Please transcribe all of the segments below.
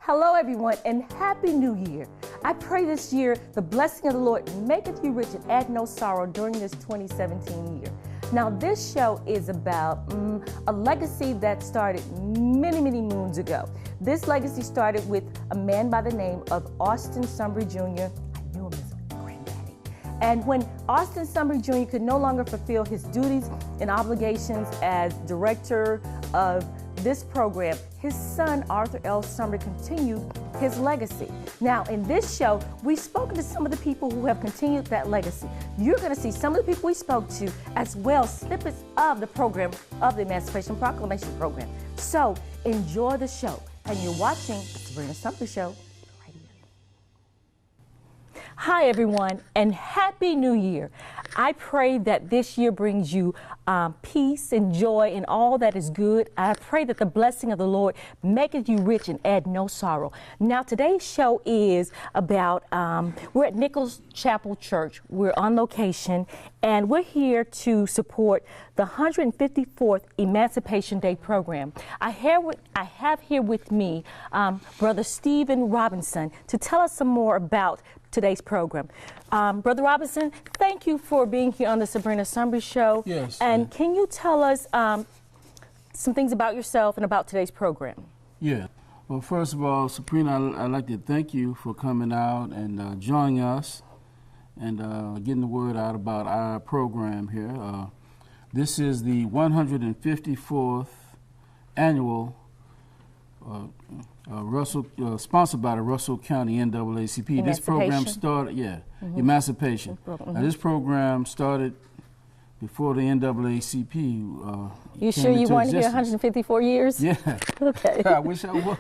Hello, everyone, and Happy New Year. I pray this year the blessing of the Lord maketh you rich and add no sorrow during this 2017 year. Now, this show is about a legacy that started many, many moons ago. This legacy started with a man by the name of Austin Sumbry Jr. I knew him as granddaddy. And when Austin Sumbry Jr. could no longer fulfill his duties and obligations as director of this program, his son, Arthur L. Sumbry, continued his legacy. Now, in this show, we've spoken to some of the people who have continued that legacy. You're going to see some of the people we spoke to, as well snippets of the program, of the Emancipation Proclamation program. So, enjoy the show. And you're watching the Sabrina Sumbry Show. Hi, everyone, and Happy New Year. I pray that this year brings you peace and joy and all that is good. I pray that the blessing of the Lord maketh you rich and add no sorrow. Now, today's show is about, we're at Nichols Chapel Church. We're on location, and we're here to support the 154th Emancipation Day program. I have here with me Brother Stephen Robinson to tell us some more about today's program. Brother Robinson, thank you for being here on the Sabrina Sumbry Show. Yes. And can you tell us some things about yourself and about today's program? Yeah. Well, first of all, Sabrina, I'd like to thank you for coming out and joining us and getting the word out about our program here. This is the 154th annual sponsored by the Russell County NAACP. This program started, Emancipation. Now, this program started before the NAACP You sure you weren't here 154 years? Yeah. Okay. I wish I was.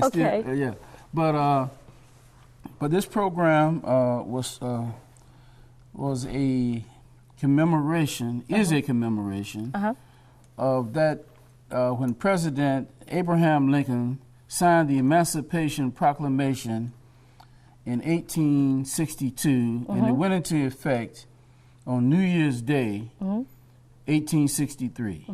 Okay. Still, yeah. But this program was a commemoration, is a commemoration of that when President Abraham Lincoln signed the Emancipation Proclamation in 1862, and it went into effect on New Year's Day, 1863.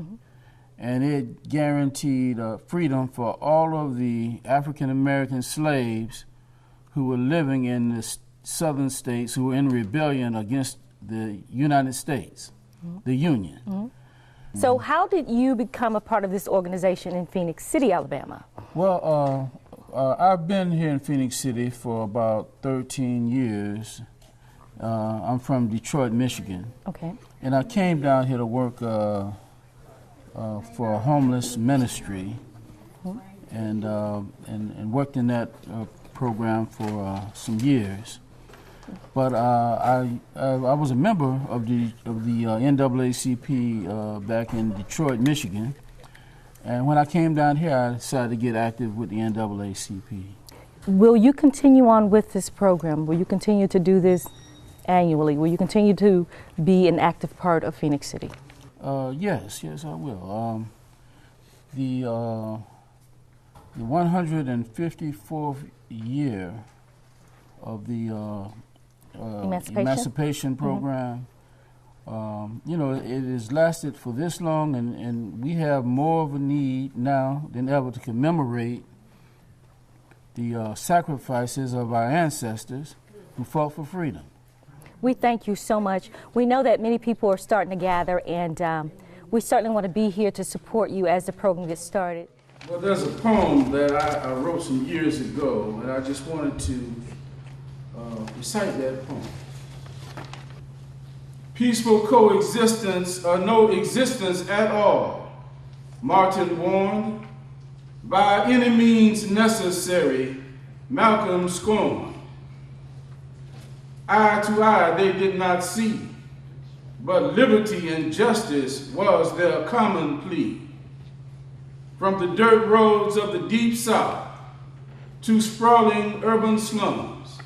And it guaranteed freedom for all of the African American slaves who were living in the southern states, who were in rebellion against the United States, the Union. So how did you become a part of this organization in Phoenix City, Alabama? Well, I've been here in Phoenix City for about 13 years. I'm from Detroit, Michigan. Okay. And I came down here to work for a homeless ministry and worked in that program for some years. But I was a member of the NAACP back in Detroit, Michigan, and when I came down here, I decided to get active with the NAACP. Will you continue on with this program? Will you continue to do this annually? Will you continue to be an active part of Phoenix City? Yes, I will. The 154th year of the Emancipation program. It has lasted for this long, and we have more of a need now than ever to commemorate the sacrifices of our ancestors who fought for freedom. We thank you so much. We know that many people are starting to gather, and we certainly want to be here to support you as the program gets started. Well, there's a poem that I wrote some years ago, and I just wanted to recite that poem. Peaceful coexistence or no existence at all, Martin warned. By any means necessary, Malcolm scorned. Eye to eye they did not see, but liberty and justice was their common plea. From the dirt roads of the deep south to sprawling urban slums,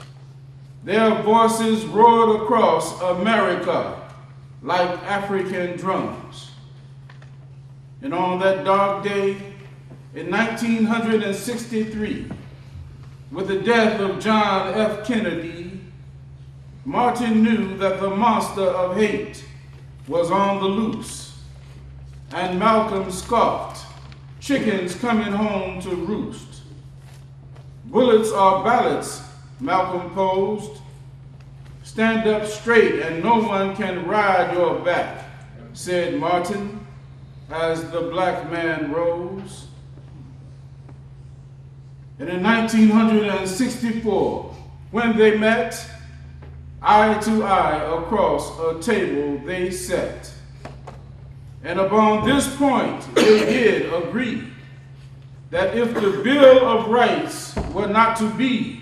their voices roared across America like African drums. And on that dark day in 1963, with the death of John F. Kennedy, Martin knew that the monster of hate was on the loose, and Malcolm scoffed, chickens coming home to roost. Bullets are ballots, Malcolm posed. Stand up straight and no one can ride your back, said Martin as the black man rose. And in 1964, when they met, eye to eye across a table they sat. And upon this point they did agree that if the Bill of Rights were not to be,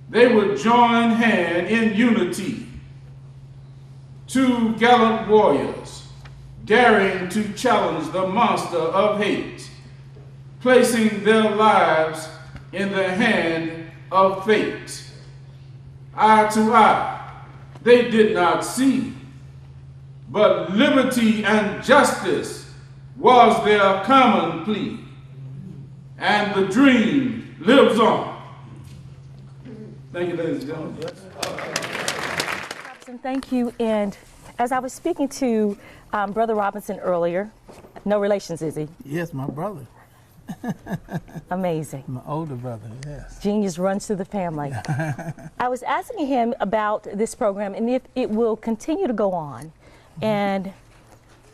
they would join hand in unity. Two gallant warriors daring to challenge the monster of hate, placing their lives in the hand of fate. Eye to eye, they did not see, but liberty and justice was their common plea, and the dream lives on. Thank you, ladies and gentlemen. Robinson, thank you. And as I was speaking to Brother Robinson earlier, no relations, is he? Yes, my brother. Amazing. My older brother, yes. Genius runs through the family. I was asking him about this program and if it will continue to go on. And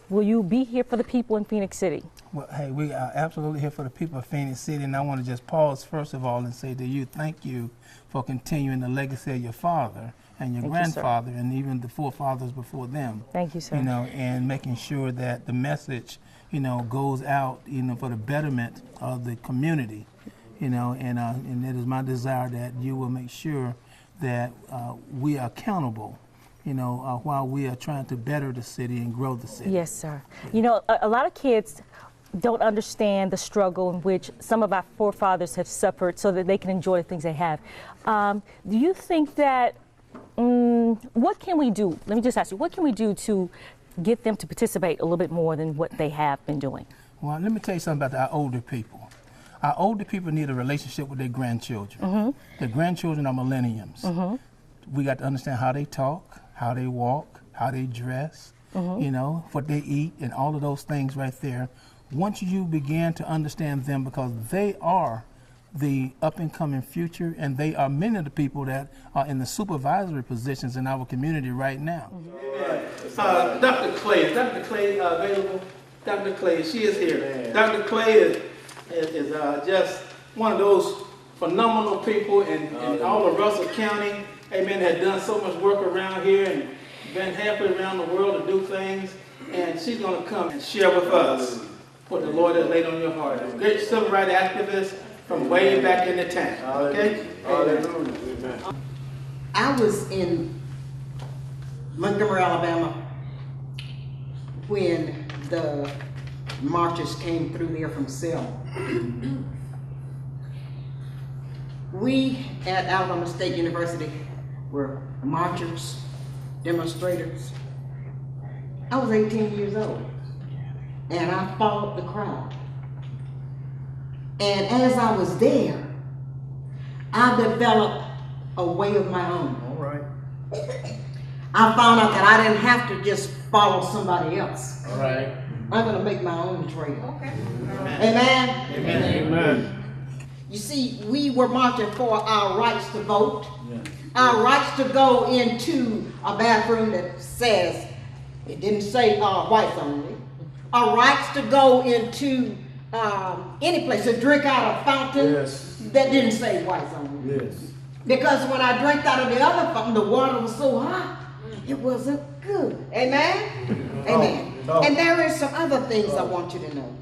will you be here for the people in Phoenix City? Well, hey, we are absolutely here for the people of Phoenix City, and I want to just pause first of all and say to you, thank you for continuing the legacy of your father and your grandfather and even the forefathers before them. Thank you, sir. You know, and making sure that the message, you know, goes out, you know, for the betterment of the community, you know, and it is my desire that you will make sure that we are accountable, you know, while we are trying to better the city and grow the city. Yes, sir. You know, a lot of kids don't understand the struggle in which some of our forefathers have suffered so that they can enjoy the things they have. Do you think that, what can we do? Let me just ask you, what can we do to get them to participate a little bit more than what they have been doing? Well, let me tell you something about our older people. Our older people need a relationship with their grandchildren. Their grandchildren are millenniums. We got to understand how they talk, how they walk, how they dress, you know, what they eat, and all of those things right there. Once you begin to understand them, because they are the up-and-coming future, and they are many of the people that are in the supervisory positions in our community right now. Dr. Clay, is Dr. Clay available? Dr. Clay, she is here. Dr. Clay is just one of those phenomenal people in all of Russell County. Amen, had done so much work around here and been halfway around the world to do things. And she's going to come and share with us what the Lord has laid on your heart. A great civil rights activist from way back in the time. Okay? Amen. I was in Montgomery, Alabama when the marchers came through there from Selma. We at Alabama State University were marchers, demonstrators. I was 18 years old, and I followed the crowd. And as I was there, I developed a way of my own. All right. I found out that I didn't have to just follow somebody else. All right. I'm going to make my own trail. Okay. Amen? Amen. Amen. You see, we were marching for our rights to vote, our rights to go into a bathroom that says, it didn't say whites only, our rights to go into any place to drink out of a fountain that didn't say whites only. Yes. Because when I drank out of the other fountain, the water was so hot, it wasn't good. Amen? Amen. Oh. And there is some other things I want you to know.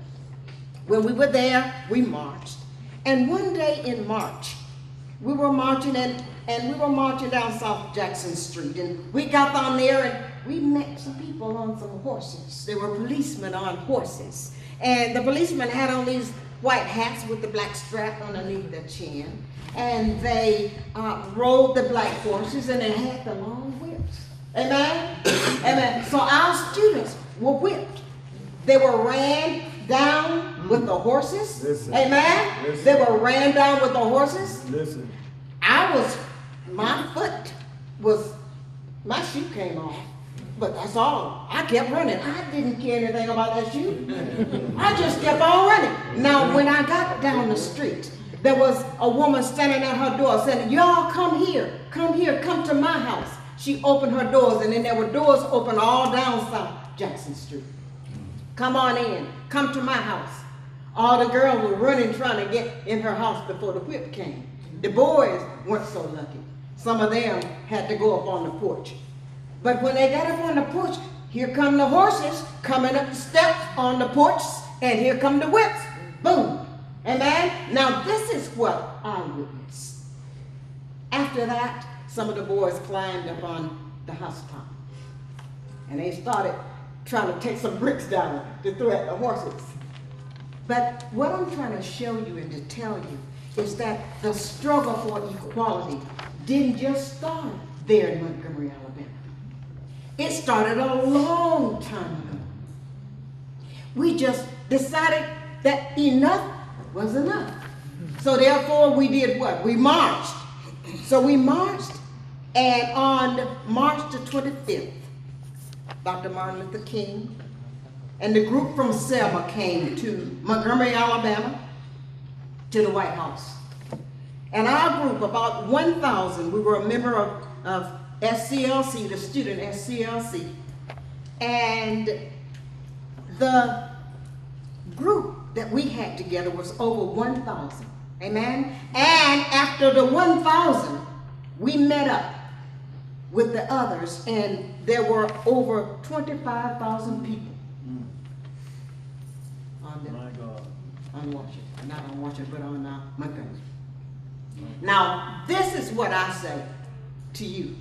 When we were there, we marched. And one day in March, we were marching and we were marching down South Jackson Street. And we got down there and we met some people on some horses. They were policemen on horses. And the policemen had on these white hats with the black strap underneath their chin. And they rode the black horses and they had the long whips. Amen? Amen. So our students were whipped. They were ran down with the horses. Listen. Amen? Listen. They were ran down with the horses. Listen. My shoe came off. But that's all. I kept running. I didn't care anything about that shoe. I just kept on running. Now, when I got down the street, there was a woman standing at her door saying, y'all come here, come to my house. She opened her doors, and then there were doors open all down South Jackson Street. Come on in, come to my house. All the girls were running trying to get in her house before the whip came. The boys weren't so lucky. Some of them had to go up on the porch. But when they got up on the porch, here come the horses coming up the steps on the porch, and here come the whips. Boom. Amen? Now this is what I witnessed. After that, some of the boys climbed up on the housetop. And they started trying to take some bricks down to throw at the horses. But what I'm trying to show you and to tell you is that the struggle for equality didn't just start there in Montgomery, Alabama. It started a long time ago. We just decided that enough was enough. So therefore we did what? We marched. So we marched, and on March the 25th, Dr. Martin Luther King and the group from Selma came to Montgomery, Alabama, to the White House. And our group, about 1,000, we were a member of SCLC, the student SCLC. And the group that we had together was over 1,000. Amen? And after the 1,000, we met up with the others, and there were over 25,000 people on Washington, not on Washington, but on Montgomery. Now, this is what I say to you.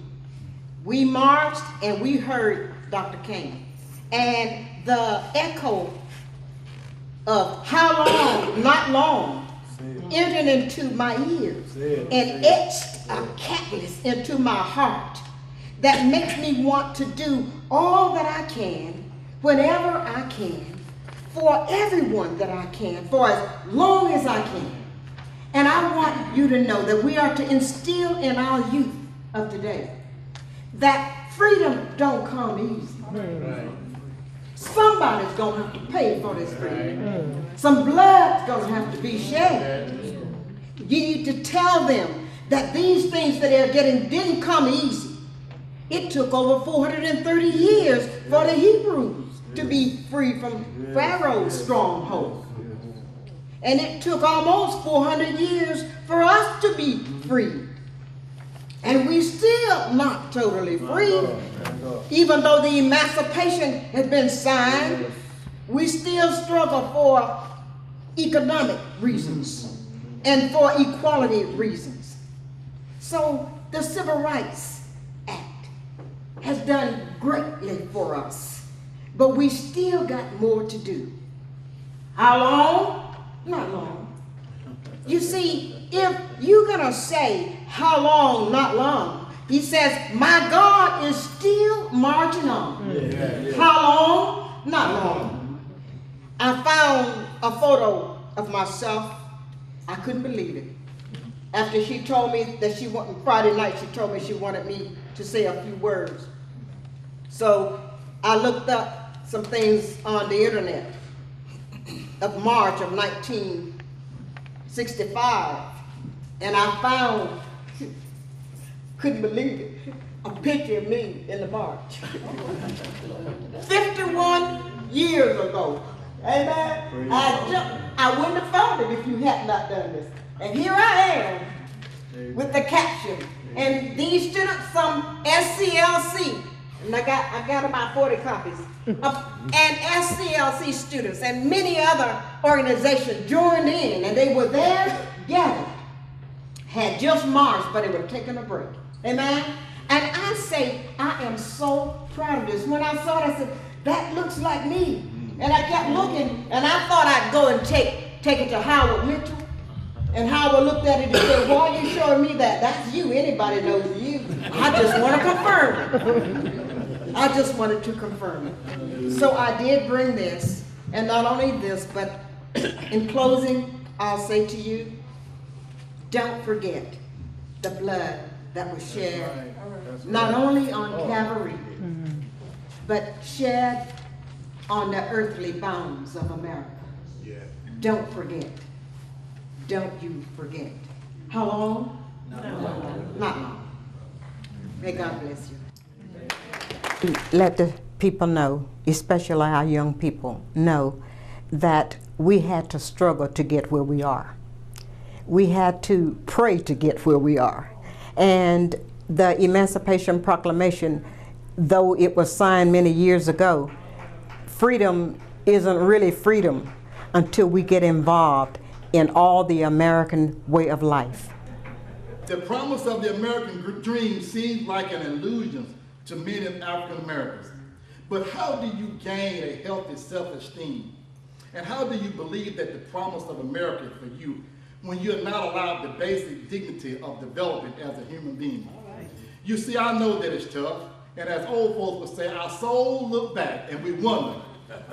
We marched and we heard Dr. King, and the echo of how long, not long, entered into my ears and etched a catalyst into my heart that makes me want to do all that I can, whenever I can, for everyone that I can, for as long as I can. And I want you to know that we are to instill in our youth of today that freedom don't come easy. Right. Somebody's going to have to pay for this freedom. Some blood's going to have to be shed. You need to tell them that these things that they're getting didn't come easy. It took over 430 years for the Hebrews to be free from Pharaoh's stronghold. And it took almost 400 years for us to be free. And we still not totally free. Even though the Emancipation has been signed, we still struggle for economic reasons and for equality reasons. So the Civil Rights Act has done greatly for us, but we still got more to do. How long? Not long. You see, if you're gonna say how long, not long, he says, my God is still marching on. How long? Not long. I found a photo of myself. I couldn't believe it. After she told me that she wanted, Friday night, she told me she wanted me to say a few words. So I looked up some things on the internet of March of 1965, and I found, couldn't believe it, a picture of me in the march. 51 years ago. Amen. I wouldn't have found it if you had not done this. And here I am with the caption. And these students from SCLC, and I got about 40 copies, and SCLC students and many other organizations joined in, and they were there gathered, had just marched, but they were taking a break. Amen? And I say, I am so proud of this. When I saw it, I said, that looks like me. And I kept looking, and I thought I'd go and take it to Howard Mitchell. And Howard looked at it and said, why are you showing me that? That's you. Anybody knows you. I just want to confirm it. I just wanted to confirm it. So I did bring this, and not only this, but in closing, I'll say to you, don't forget the blood that was shed, not only on Calvary, but shed on the earthly bounds of America. Don't forget. don't you forget. How long? Not long. May God bless you. Let the people know, especially our young people, know that we had to struggle to get where we are. We had to pray to get where we are. And the Emancipation Proclamation, though it was signed many years ago, freedom isn't really freedom until we get involved in all the American way of life. The promise of the American dream seems like an illusion to many African Americans. But how do you gain a healthy self-esteem? And how do you believe that the promise of America is for you when you're not allowed the basic dignity of development as a human being? You see, I know that it's tough, and as old folks would say, our souls look back and we wonder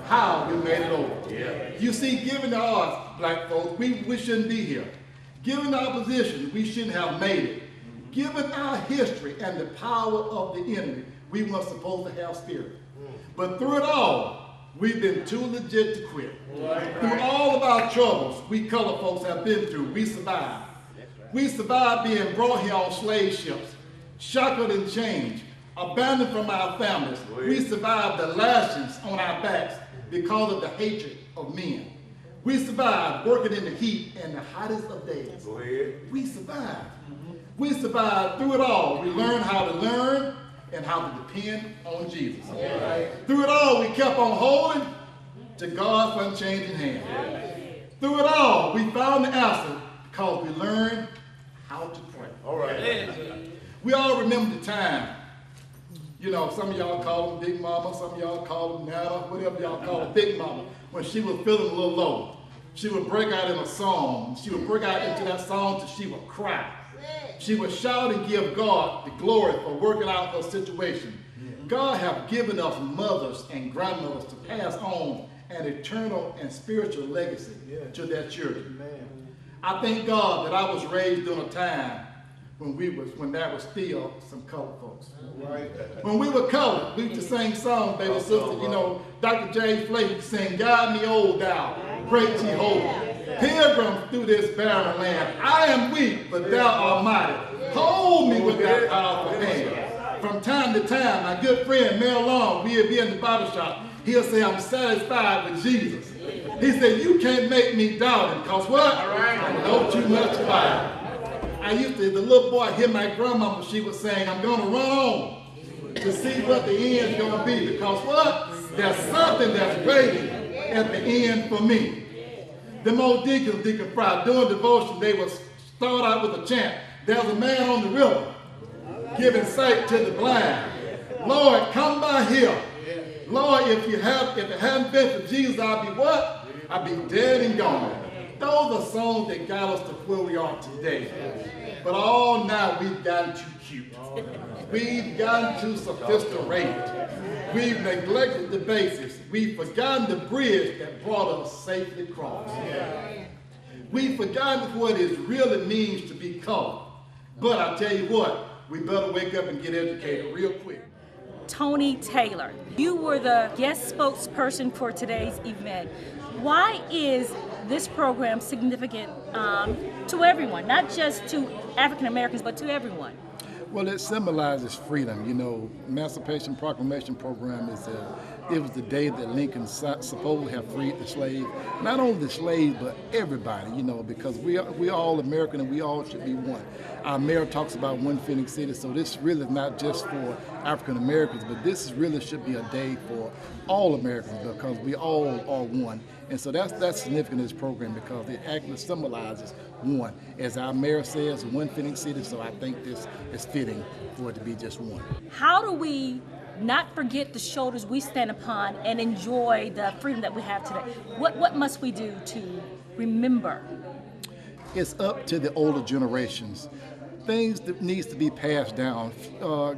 how we made it over. You see, given our black folks, we shouldn't be here. Given our position, we shouldn't have made it. Given our history and the power of the enemy, we weren't supposed to have spirit. But through it all, we've been too legit to quit. Through all of our troubles we colored folks have been through, we survived. We survived being brought here on slave ships, shackled and chained, abandoned from our families. We survived the lashings on our backs because of the hatred of men. We survived working in the heat and the hottest of days. We survived. We survived through it all. We learned how to learn and how to depend on Jesus. Through it all, we kept on holding to God's unchanging hand. Through it all, we found the answer because we learned how to pray. We all remember the time. You know, some of y'all call them Big Mama, some of y'all call them Nana, whatever y'all call them, Big Mama. When she was feeling a little low, she would break out in a song. She would break out into that song till she would cry. She would shout and give God the glory for working out her situation. God have given us mothers and grandmothers to pass on an eternal and spiritual legacy to their children. I thank God that I was raised during a time when there was still some colored folks. When we were colored, we used to sing songs, baby sister. You know, Dr. J. Flake used to sing, "God me, old thou, great Jehovah. Pilgrims through this barren land. I am weak, but thou art mighty. Hold me with that powerful hand." From time to time, my good friend Mel Long, we'll be in the barber shop. He'll say, "I'm satisfied with Jesus." He said, "You can't make me doubt him, because what? I know too much about him." I used to, the little boy, hear my grandmama, she was saying, "I'm going to run on to see what the end's going to be, because what? There's something that's waiting at the end for me." Them old deacons, Deacon Fry, doing devotion, they would start out with a chant. "There's a man on the river giving sight to the blind. Lord, come by here. Lord, if it hadn't been for Jesus, I'd be what? I'd be dead and gone." Those are songs that got us to where we are today. But all now we've gotten too cute. We've gotten too sophisticated. We've neglected the basics. We've forgotten the bridge that brought us safely across. We've forgotten what it really means to be colored. But I tell you what, we better wake up and get educated real quick. Tony Taylor, you were the guest spokesperson for today's event. Why is this program significant to everyone, not just to African Americans, but to everyone? Well, it symbolizes freedom. You know, Emancipation Proclamation program it was the day that Lincoln supposedly have freed the slave. Not only the slaves, but everybody, you know, because we all American and we all should be one. Our mayor talks about one Phoenix City, so this really is not just for African Americans, but this really should be a day for all Americans because we all are one. And so that's significant in this program because it actually symbolizes one. As our mayor says, one Phoenix City, so I think this is fitting for it to be just one. How do we not forget the shoulders we stand upon and enjoy the freedom that we have today? What must we do to remember? It's up to the older generations. Things that needs to be passed down.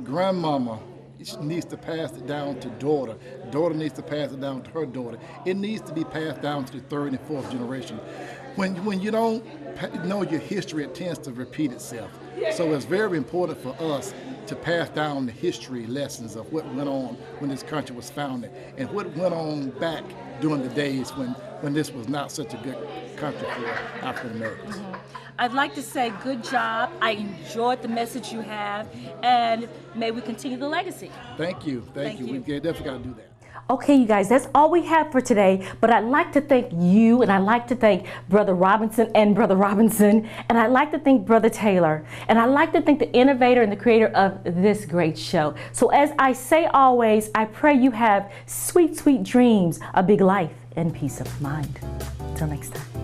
Grandmama needs to pass it down to daughter. Daughter needs to pass it down to her daughter. It needs to be passed down to the third and fourth generation. When you don't know your history, it tends to repeat itself. So it's very important for us to pass down the history lessons of what went on when this country was founded and what went on back during the days when when this was not such a good country for African Americans. I'd like to say good job. I enjoyed the message you have, and may we continue the legacy. Thank you. Thank you. We definitely got to do that. Okay, you guys, that's all we have for today, but I'd like to thank you, and I'd like to thank Brother Robinson, and I'd like to thank Brother Taylor, and I'd like to thank the innovator and the creator of this great show. So as I say always, I pray you have sweet, sweet dreams, a big life, and peace of mind. Until next time.